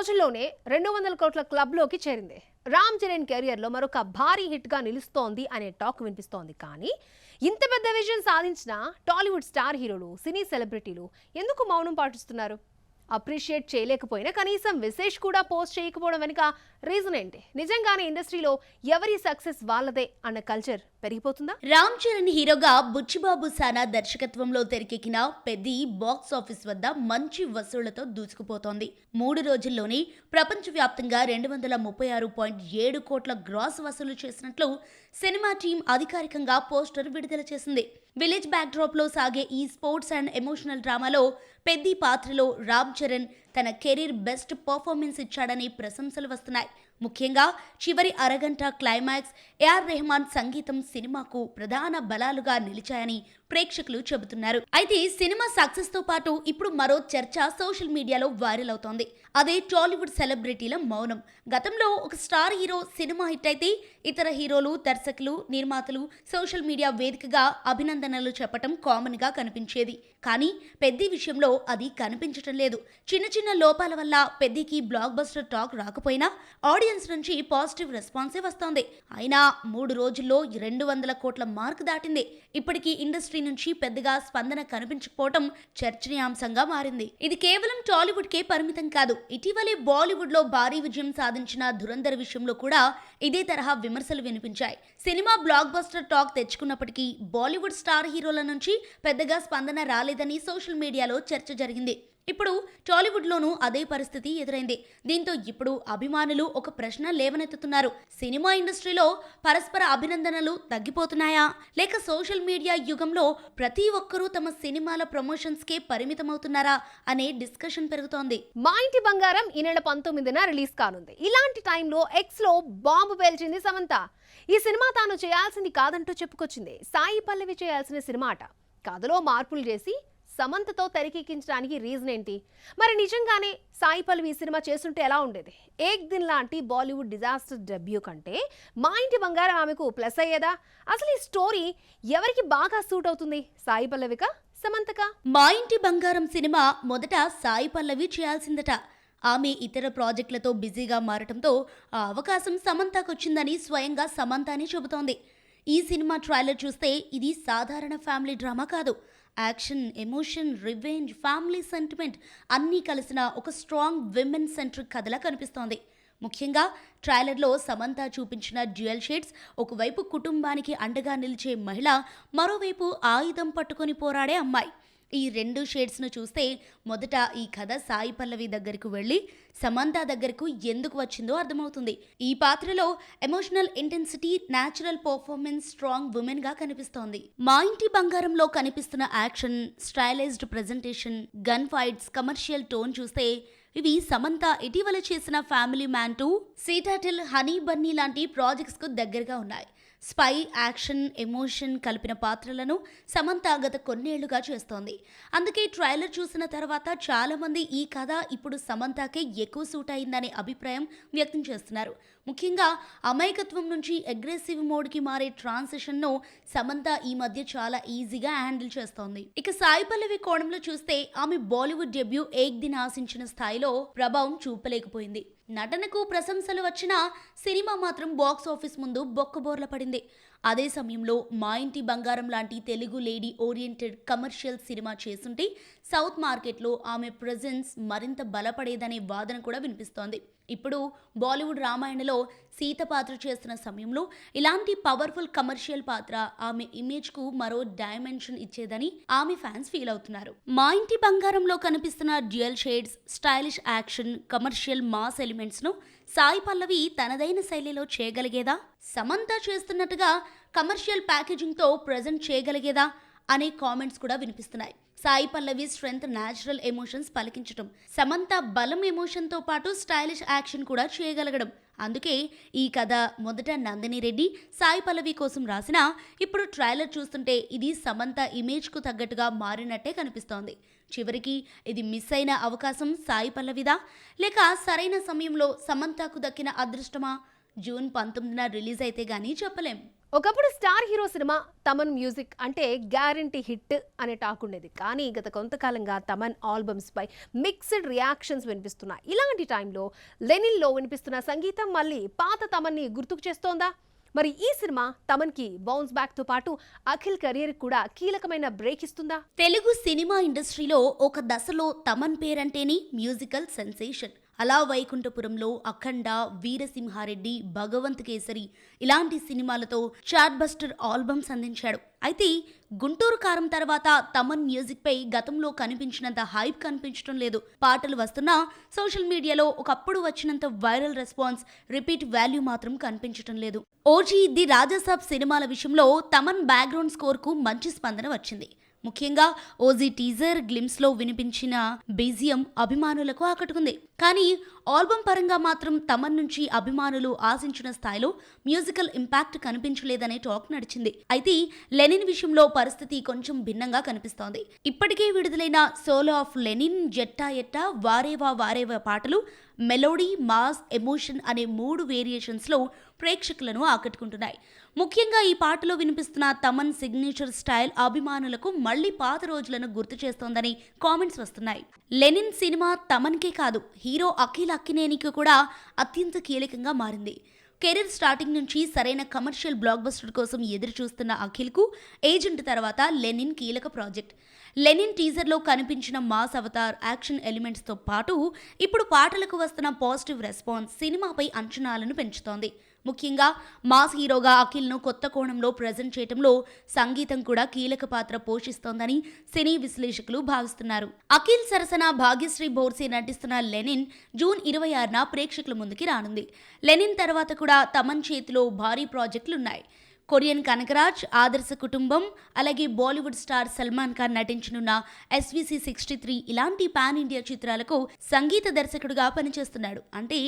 రోజుల్లోనే 200 కోట్ల క్లబ్లోకి చేరింది. రామ్ చరణ్ కెరియర్లో మరొక భారీ హిట్గా నిలుస్తోంది అనే టాక్ వినిపిస్తోంది. కానీ ఇంత పెద్ద విజయం సాధించిన టాలీవుడ్ స్టార్ హీరోలు, సినీ సెలబ్రిటీలు ఎందుకు మౌనం పాటిస్తున్నారు? అప్రిషియేట్ చేయలేకపోయినా కనీసం విశేష్ కూడా పోస్ట్ చేయకపోవడం వెనుక రీజన్ ఏంటి? నిజంగానే ఇండస్ట్రీలో ఎవరి సక్సెస్ వాళ్ళదే అన్న కల్చర్ పెరిగిపోతుందా? రామ్ చరణ్ హీరోగా బుచ్చిబాబు సానా దర్శకత్వంలో తెరకెక్కిన పెద్ది బాక్స్ ఆఫీస్ వద్ద మంచి వసూళ్లతో దూసుకుపోతోంది. 3 రోజుల్లోనే ప్రపంచవ్యాప్తంగా 236.7 కోట్ల గ్రాస్ వసూలు చేసినట్లు సినిమా టీం అధికారికంగా పోస్టర్ విడుదల చేసింది. విలేజ్ బ్యాక్డ్రాప్ లో సాగే ఈ స్పోర్ట్స్ అండ్ ఎమోషనల్ డ్రామాలో పెద్ది పాత్రలో రామ్ చరణ్ తన కెరీర్ బెస్ట్ పర్ఫార్మెన్స్ ఇచ్చాడని ప్రశంసలు వస్తున్నాయి. ముఖ్యంగా చివరి అరగంట క్లైమాక్స్, ఏఆర్ రెహమాన్ సంగీతం సినిమాకు ప్రధాన బలాలుగా నిలిచాయని ప్రేక్షకులు చెబుతున్నారు. అయితే సినిమా సక్సెస్ తో పాటు ఇప్పుడు మరో చర్చ సోషల్ మీడియాలో వైరల్ అవుతోంది. అదే టాలీవుడ్ సెలబ్రిటీల మౌనం. గతంలో ఒక స్టార్ హీరో సినిమా హిట్ అయితే ఇతర హీరోలు, దర్శకులు, నిర్మాతలు సోషల్ మీడియా వేదికగా అభినందనలు చెప్పటం కామన్ గా కనిపించేది. కానీ పెద్ది విషయంలో అది కనిపించటం లేదు. చిన్న చిన్న లోపాల వల్ల పెద్దికి బ్లాక్ బస్టర్ టాక్ రాకపోయినా ఆడియన్స్ నుంచి పాజిటివ్ రెస్పాన్సే వస్తోంది. అయినా 3 రోజుల్లో 200 కోట్ల మార్క్ దాటింది. ఇప్పటికీ ఇండస్ట్రీ నుంచి పెద్దగా స్పందన కనిపించకపోవటం చర్చనీయాంశంగా మారింది. ఇది కేవలం టాలీవుడ్ కే పరిమితం కాదు. ఇటీవలే బాలీవుడ్ లో భారీ విజయం సాధించిన ధురంధర్ విషయంలో కూడా ఇదే తరహా విమర్శలు వినిపించాయి. సినిమా బ్లాక్ బస్టర్ టాక్ తెచ్చుకున్నప్పటికీ బాలీవుడ్ స్టార్ హీరోల నుంచి పెద్దగా స్పందన రాలేదని సోషల్ మీడియాలో చర్చ జరిగింది. ఇప్పుడు టాలీవుడ్ లోనూ అదే పరిస్థితి ఎదురైంది. దీంతో ఇప్పుడు అభిమానులు ఒక ప్రశ్న లేవనెత్తుతున్నారు. సినిమా ఇండస్ట్రీలో పరస్పర అభినందనలు తగ్గిపోతున్నాయా, లేక సోషల్ మీడియా యుగంలో ప్రతి ఒక్కరూ తమ సినిమాల ప్రమోషన్స్ కే పరిమితమవుతున్నారా అనే డిస్కషన్ పెరుగుతోంది. మా ఇంటి బంగారం ఈ నెల 19న రిలీజ్ కానుంది. ఇలాంటి టైంలో ఎక్స్ లో బాంబు పేల్చింది సమంత. ఈ సినిమా తాను చేయాల్సింది కాదంటూ చెప్పుకొచ్చింది. సాయి పల్లవి చేయాల్సిన సినిమా అట. కథలో మార్పులు చేసి సమంతతో తెరకెక్కించడానికి రీజన్ ఏంటి? మరి నిజంగానే సాయి పల్లవి ఈ సినిమా చేస్తుంటే ఎలా ఉండేది? ఏక్ దిన్ లాంటి బాలీవుడ్ డిజాస్టర్ డెబ్యూ కంటే మా ఇంటి బంగారం ఆమెకు ప్లస్ అయ్యేదా? అసలు ఈ స్టోరీ ఎవరికి బాగా సూట్ అవుతుంది? సాయి పల్లవికా, సమంతకా? మా ఇంటి బంగారం సినిమా మొదట సాయి పల్లవి చేయాల్సిందట. ఆమె ఇతర ప్రాజెక్టులతో బిజీగా మారటంతో ఆ అవకాశం సమంతకొచ్చిందని స్వయంగా సమంతనే చెబుతోంది. ఈ సినిమా ట్రైలర్ చూస్తే ఇది సాధారణ ఫ్యామిలీ డ్రామా కాదు. Action, emotion, revenge, family sentiment అన్నీ కలిసిన ఒక స్ట్రాంగ్ విమెన్ సెంట్రిక్ కథలా కనిపిస్తోంది. ముఖ్యంగా ట్రైలర్లో సమంత చూపించిన డ్యూయల్ షేడ్స్, ఒకవైపు కుటుంబానికి అండగా నిలిచే మహిళ, మరోవైపు ఆయుధం పట్టుకొని పోరాడే అమ్మాయి. ఈ 2 షేడ్స్ను చూస్తే మొదట ఈ కథ సాయి పల్లవి దగ్గరకు వెళ్ళి సమంత దగ్గరకు ఎందుకు వచ్చిందో అర్థమవుతుంది. ఈ పాత్రలో emotional intensity, natural performance, strong women గా కనిపిస్తోంది. మా ఇంటి బంగారంలో కనిపిస్తున్న action, stylised presentation, gun fights, commercial tone చూస్తే ఇవి సమంత ఇటీవల చేసిన ఫ్యామిలీ మ్యాన్ 2, సీటాటిల్, హనీ బన్నీ లాంటి ప్రాజెక్ట్స్ కు దగ్గరగా ఉన్నాయి. స్పై, యాక్షన్, ఎమోషన్ కలిపిన పాత్రలను సమంత గత కొన్నేళ్లుగా చేస్తోంది. అందుకే ట్రైలర్ చూసిన తర్వాత చాలా మంది ఈ కథ ఇప్పుడు సమంతకే ఎక్కువ సూట్ అయిందనే అభిప్రాయం వ్యక్తం చేస్తున్నారు. ముఖ్యంగా అమాయకత్వం నుంచి అగ్రెసివ్ మోడ్కి మారే ట్రాన్సిషన్ను సమంత ఈ మధ్య చాలా ఈజీగా హ్యాండిల్ చేస్తోంది. ఇక సాయి పల్లవి కోణంలో చూస్తే ఆమె బాలీవుడ్ డెబ్యూ ఏక్ దిన్ ఆశించిన స్థాయిలో ప్రభావం చూపలేకపోయింది. నటనకు ప్రశంసలు వచ్చినా సినిమా మాత్రం బాక్స్ ఆఫీస్ ముందు బొక్కబోర్ల పడింది. అదే సమయంలో మా ఇంటి బంగారం లాంటి Telugu lady oriented commercial cinema చేస్తుంటే సౌత్ మార్కెట్లో ఆమె ప్రెజెన్స్ మరింత బలపడేదనే వాదన కూడా వినిపిస్తోంది. ఇప్పుడు బాలీవుడ్ రామాయణలో సీత పాత్ర చేస్తున్న సమయంలో ఇలాంటి పవర్ఫుల్ కమర్షియల్ పాత్ర ఆమె ఇమేజ్కు మరో డైమెన్షన్ ఇచ్చేదని ఆమె ఫ్యాన్స్ ఫీల్ అవుతున్నారు. మా ఇంటి బంగారంలో కనిపిస్తున్న dual shades, stylish action, commercial mass ఎలిమెంట్స్ను సాయి పల్లవి తనదైన శైలిలో చేయగలిగేదా? సమంత చేస్తున్నట్టుగా కమర్షియల్ ప్యాకేజింగ్తో ప్రజెంట్ చేయగలిగేదా అనే కామెంట్స్ కూడా వినిపిస్తున్నాయి. Sai Pallavi strength natural emotions పలికించటం, Samantha బలం ఎమోషన్తో పాటు స్టైలిష్ యాక్షన్ కూడా చేయగలగడం. అందుకే ఈ కథ మొదట నందిని రెడ్డి, సాయి పల్లవి కోసం రాసినా ఇప్పుడు ట్రైలర్ చూస్తుంటే ఇది సమంత ఇమేజ్కు తగ్గట్టుగా మారినట్టే కనిపిస్తోంది. చివరికి ఇది మిస్ అయిన అవకాశం సాయి పల్లవిదా, లేక సరైన సమయంలో సమంతకు దక్కిన అదృష్టమా? జూన్ 19న రిలీజ్ అయితే గానీ చెప్పలేం. ఒకప్పుడు star hero cinema Thaman music అంటే గ్యారంటీ హిట్ అనే టాక్ ఉండేది. కానీ గత కొంతకాలంగా తమన్ ఆల్బమ్స్ పై మిక్స్డ్ రియాక్షన్స్ వినిపిస్తున్నాయి. ఇలాంటి టైంలో లెనిన్లో వినిపిస్తున్న సంగీతం మళ్ళీ పాత తమన్ని గుర్తుకు చేస్తోందా? మరి ఈ సినిమా తమన్ కి బౌన్స్ బ్యాక్ తో పాటు అఖిల్ కెరీర్ కూడా కీలకమైన బ్రేక్ ఇస్తుందా? తెలుగు సినిమా ఇండస్ట్రీలో ఒక దశలో తమన్ పేరంటేనే మ్యూజికల్ సెన్సేషన్. అలా వైకుంఠపురంలో, అఖండ, వీరసింహారెడ్డి, భగవంత్ కేసరి ఇలాంటి సినిమాలతో చార్ట్ బస్టర్ ఆల్బమ్స్ అందించాడు. అయితే గుంటూరు కారం తర్వాత తమన్ మ్యూజిక్ పై గతంలో కనిపించినంత హైప్ కనిపించడం లేదు. పాటలు వస్తున్నా సోషల్ మీడియాలో ఒకప్పుడు వచ్చినంత వైరల్ రెస్పాన్స్, రిపీట్ వాల్యూ మాత్రం కనిపించడం లేదు. ఓజీ, ది రాజాసాబ్ సినిమాల విషయంలో తమన్ బ్యాక్గ్రౌండ్ స్కోర్ కు మంచి స్పందన వచ్చింది. ముఖ్యంగా ఓజీ టీజర్ గ్లిమ్స్ లో వినిపించిన బీజియం అభిమానులకు ఆకట్టుకుంది. కానీ ఆల్బమ్ పరంగా మాత్రం తమన్ నుంచి అభిమానులు ఆశించిన స్థాయిలో మ్యూజికల్ ఇంపాక్ట్ కనిపించలేదనే టాక్ నడిచింది. అయితే లెనిన్ విషయంలో పరిస్థితి కొంచెం భిన్నంగా కనిపిస్తోంది. ఇప్పటికే విడుదలైన సోలో ఆఫ్ లెనిన్, జట్టా ఎట్టా, వారేవా వారేవా పాటలు మెలోడీ, మాస్, ఎమోషన్ అనే 3 వేరియేషన్స్ లో ప్రేక్షకులను ఆకట్టుకుంటున్నాయి. ముఖ్యంగా ఈ పాటలో వినిపిస్తున్న తమన్ సిగ్నేచర్ స్టైల్ అభిమానులకు మళ్లీ పాత రోజులను గుర్తు చేస్తోందని కామెంట్స్ వస్తున్నాయి. లెనిన్ సినిమా తమన్కే కాదు, హీరో అఖిల్ అక్కినేనికి కూడా అత్యంత కీలకంగా మారింది. కెరీర్ స్టార్టింగ్ నుంచి సరైన కమర్షియల్ బ్లాక్ బస్టర్ కోసం ఎదురు చూస్తున్న అఖిల్కు ఏజెంట్ తర్వాత లెనిన్ కీలక ప్రాజెక్ట్. లెనిన్ టీజర్లో కనిపించిన మాస్ అవతార్, యాక్షన్ ఎలిమెంట్స్తో పాటు ఇప్పుడు పాటలకు వస్తున్న పాజిటివ్ రెస్పాన్స్ సినిమాపై అంచనాలను పెంచుతోంది. ముఖ్యంగా మాస్ హీరోగా అఖిల్ను కొత్త కోణంలో ప్రజెంట్ చేయడంలో సంగీతం కూడా కీలక పాత్ర పోషిస్తోందని సినీ విశ్లేషకులు భావిస్తున్నారు. అఖిల్ సరసన భాగ్యశ్రీ బోర్సే నటిస్తున్న లెనిన్ జూన్ 26న ప్రేక్షకుల ముందుకి రానుంది. లెనిన్ తర్వాత కూడా తమన్ చేతిలో భారీ ప్రాజెక్టులున్నాయి. కొరియన్ కనకరాజ్, ఆదర్శ కుటుంబం, అలాగే బాలీవుడ్ స్టార్ సల్మాన్ ఖాన్ నటించనున్న SVC 63 ఇలాంటి పాన్ ఇండియా చిత్రాలకు సంగీత దర్శకుడిగా పనిచేస్తున్నాడు. అంటే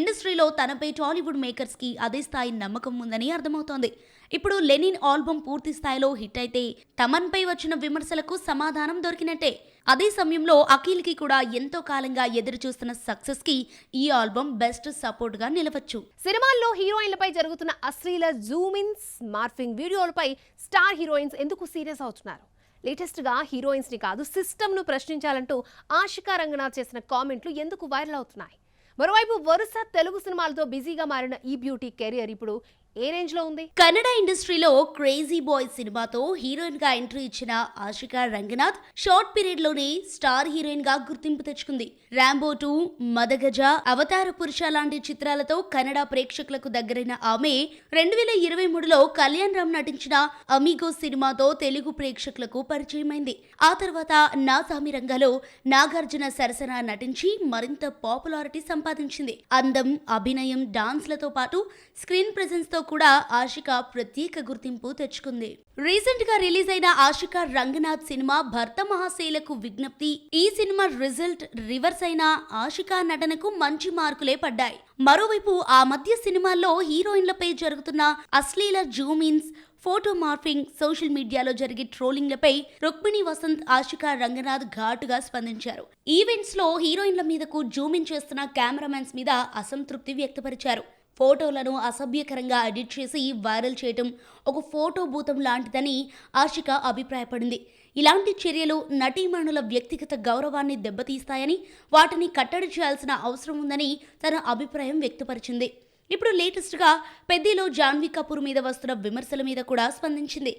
ఇండస్ట్రీలో తనపై టాలీవుడ్ మేకర్స్ కి అదే స్థాయి నమ్మకం ఉందని అర్థమవుతోంది. ఇప్పుడు లెనిన్ ఆల్బమ్ పూర్తి స్థాయిలో హిట్ అయితే తమన్ పై వచ్చిన విమర్శలకు సమాధానం దొరికినట్టే. అదే సమయంలో అఖిల్ కి కూడా ఎంతో కాలంగా ఎదురు చూస్తున్న సక్సెస్ కి ఈ ఆల్బమ్ బెస్ట్ సపోర్ట్ గా నిలవచ్చు. సినిమాల్లో హీరోయిన్లపై జరుగుతున్న అశ్లీల జూమిన్స్, మార్ఫింగ్ వీడియోలపై స్టార్ హీరోయిన్స్ ఎందుకు సీరియస్ అవుతున్నారు? లేటెస్ట్ గా హీరోయిన్స్ ని కాదు, సిస్టమ్ ను ప్రశ్నించాలంటూ ఆషికా రంగనాథ్ చేసిన కామెంట్లు ఎందుకు వైరల్ అవుతున్నాయి? మరోవైపు వరుస తెలుగు సినిమాలతో బిజీగా మారిన ఈ బ్యూటీ కెరియర్ ఇప్పుడు ఏ రేంజ్ లో ఉంది? కన్నడ ఇండస్ట్రీలో క్రేజీ బాయ్ సినిమాతో హీరోయిన్ గా ఎంట్రీ ఇచ్చిన ఆషికా రంగనాథ్ షార్ట్ పీరియడ్ లోనే స్టార్ హీరోయిన్ గా గుర్తింపు తెచ్చుకుంది. రాంబో 2, మదగజ, అవతార పురుష లాంటి చిత్రాలతో కన్నడ ప్రేక్షకులకు దగ్గరైన ఆమె 2023లో కళ్యాణ్ రామ్ నటించిన అమిగో సినిమాతో తెలుగు ప్రేక్షకులకు పరిచయమైంది. ఆ తర్వాత నా సామి రంగలో నాగార్జున సరసన నటించి మరింత పాపులారిటీ సంపాదించింది. అందం, అభినయం, డాన్స్లతో పాటు స్క్రీన్ ప్రెజెన్స్ తో కూడా ఆషికా ప్రత్యేక గుర్తింపు తెచ్చుకుంది. రీసెంట్ గా రిలీజ్ అయిన ఆషికా రంగనాథ్ సినిమా భర్త మహాశైలకు విజ్ఞప్తి. ఈ సినిమా రిజల్ట్ రివర్స్ అయిన ఆషికా నటనకు మంచి మార్కులే పడ్డాయి. మరోవైపు ఆ మధ్య సినిమాల్లో హీరోయిన్లపై జరుగుతున్న అశ్లీల జూమిన్స్, ఫోటో మార్ఫింగ్, సోషల్ మీడియాలో జరిగే ట్రోలింగ్లపై రుక్మిణి వసంత్, ఆషికా రంగనాథ్ ఘాటుగా స్పందించారు. ఈవెంట్స్ లో హీరోయిన్ల మీదకు జూమిన్ చేస్తున్న కెమెరామెన్స్ మీద అసంతృప్తి వ్యక్తపరిచారు. ఫోటోలను అసభ్యకరంగా ఎడిట్ చేసి వైరల్ చేయటం ఒక ఫోటో భూతం లాంటిదని ఆషికా అభిప్రాయపడింది. ఇలాంటి చర్యలు నటీమణుల వ్యక్తిగత గౌరవాన్ని దెబ్బతీస్తాయని, వాటిని కట్టడి చేయాల్సిన అవసరం ఉందని తన అభిప్రాయం వ్యక్తపరిచింది. ఇప్పుడు లేటెస్ట్గా పెద్దిలో జాన్వీ కపూర్ మీద వస్తున్న విమర్శల మీద కూడా స్పందించింది.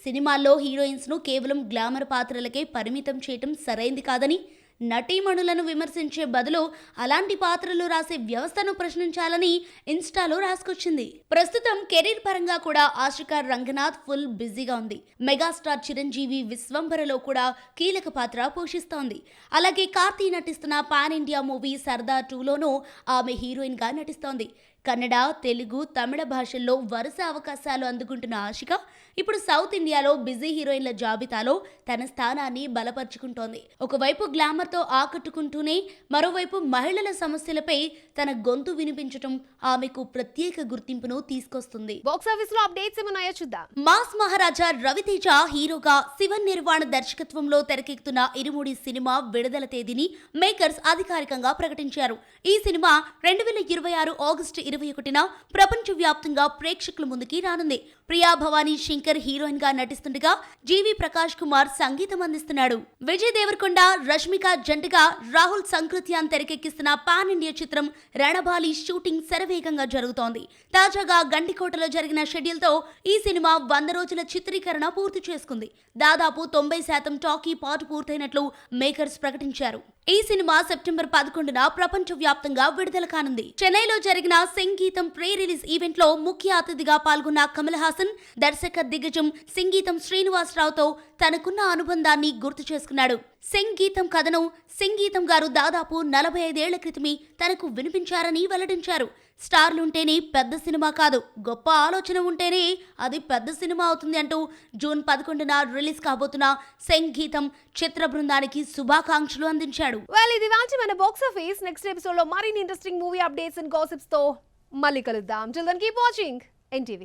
సినిమాల్లో హీరోయిన్స్ను కేవలం గ్లామర్ పాత్రలకే పరిమితం చేయటం సరైంది కాదని, నటీమణులను విమర్శించే బదులు అలాంటి పాత్రలు రాసే వ్యవస్థను ప్రశ్నించాలని ఇన్స్టాలో రాసుకొచ్చింది. ప్రస్తుతం కెరీర్ పరంగా కూడా ఆషికా రంగనాథ్ ఫుల్ బిజీగా ఉంది. మెగాస్టార్ చిరంజీవి విశ్వంభరలో కూడా కీలక పాత్ర పోషిస్తోంది. అలాగే కార్తీ నటిస్తున్న పాన్ ఇండియా మూవీ సర్దార్ 2లోనూ ఆమె హీరోయిన్ గా నటిస్తోంది. కన్నడ, తెలుగు, తమిళ భాషల్లో వరుస అవకాశాలు అందుకుంటున్న ఆషిక ఇప్పుడు సౌత్ ఇండియాలో బిజీ హీరోయిన్ల జాబితాలో తన స్థానాన్ని బలపరుచుకుంటోంది. ఒకవైపు గ్లామర్తో ఆకట్టుకుంటూనే మరోవైపు మహిళల సమస్యలపై తన గొంతు వినిపించడం ఆమెకు ప్రత్యేక గుర్తింపును తీసుకొస్తుంది. బాక్సాఫీస్ లో అప్డేట్స్ ఏమన్నాయో చూద్దాం. మాస్ మహారాజా రవితేజ హీరోగా శివన్ నిర్వాణ దర్శకత్వంలో తెరకెక్కుతున్న ఇరుముడి సినిమా విడుదల తేదీని మేకర్స్ అధికారికంగా ప్రకటించారు. ఈ సినిమా 2026 ఆగస్టు 21న ప్రపంచవ్యాప్తంగా ప్రేక్షకుల ముందుకి రానుంది. ప్రియా భవానీ శంకర్ హీరోయిన్ గా నటిస్తుండగా జీవి ప్రకాష్ కుమార్ సంగీతం అందిస్తున్నాడు. విజయ్ దేవరకొండ, రష్మిక జంటగా రాహుల్ సంకృత్యాన్ తెరకెక్కిస్తున్న పాన్ ఇండియా చిత్రం రణబాలి షూటింగ్ శరవేగంగా జరుగుతోంది. తాజాగా గండికోటలో జరిగిన షెడ్యూల్ తో ఈ సినిమా 100 రోజుల చిత్రీకరణ పూర్తి చేసుకుంది. దాదాపు 90% టాకీ పాటు పూర్తయినట్లు మేకర్స్ ప్రకటించారు. ఈ సినిమా సెప్టెంబర్ 11న ప్రపంచ వ్యాప్తంగా విడుదల కానుంది. చెన్నైలో జరిగిన సంగీతం ప్రీ రిలీజ్ ఈవెంట్ లో ముఖ్య అతిథిగా పాల్గొన్న కమల్ హాసన్ దర్శక దిగ్గజం సంగీతం శ్రీనివాసరావుతో తనకున్న అనుబంధాన్ని గుర్తు చేసుకున్నాడు. సంగీతం కథను సంగీతం గారు దాదాపు 45 ఏళ్ల క్రితమే తనకు వినిపించారని వెల్లడించారు. స్టార్లుంటేనే పెద్ద సినిమా కాదు, గొప్ప ఆలోచన ఉంటేనే అది పెద్ద సినిమా అవుతుంది అంటూ జూన్ 11న రిలీజ్ కాబోతున్న సంగీతం చిత్ర బృందానికి శుభాకాంక్షలు అందించాడు. వెల్, ఇది వాంచి మన బాక్స్ ఆఫీస్. నెక్స్ట్ ఎపిసోడ్ లో మరిన్ని interesting movie updates and gossips తో మళ్ళీ కలుద్దాం. Till then, keep watching NTV.